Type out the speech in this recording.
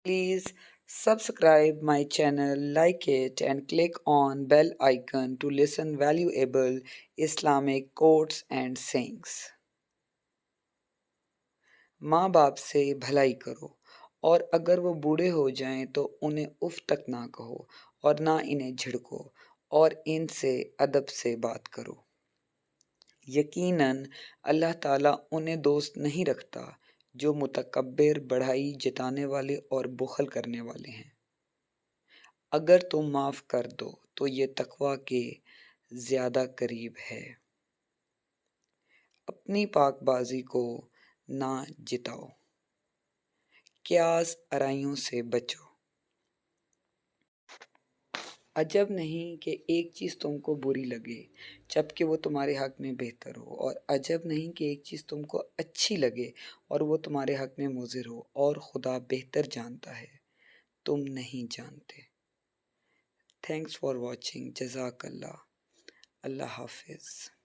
Please subscribe my channel, like it, and click on bell icon to listen valuable Islamic quotes and sayings. माँ बाप से भलाई करो और अगर वो बूढ़े हो जाएं तो उन्हें उफ तक ना कहो और ना इन्हें झिड़को और इनसे अदब से बात करो। यकीनन अल्लाह ताला उन्हें दोस्त नहीं रखता जो मुतकब्बिर, बढ़ाई जताने वाले और बुखल करने वाले हैं। अगर तुम माफ़ कर दो तो ये तकवा के ज़्यादा करीब है। अपनी पाकबाज़ी को ना जिताओ, क्यास आराइयों से बचो। अजब नहीं कि एक चीज़ तुमको बुरी लगे जबकि वो तुम्हारे हक में बेहतर हो, और अजब नहीं कि एक चीज़ तुमको अच्छी लगे और वो तुम्हारे हक में मुज़िर हो, और खुदा बेहतर जानता है, तुम नहीं जानते। Thanks for watching. जज़ाकल्लाह। अल्लाह हाफिज़।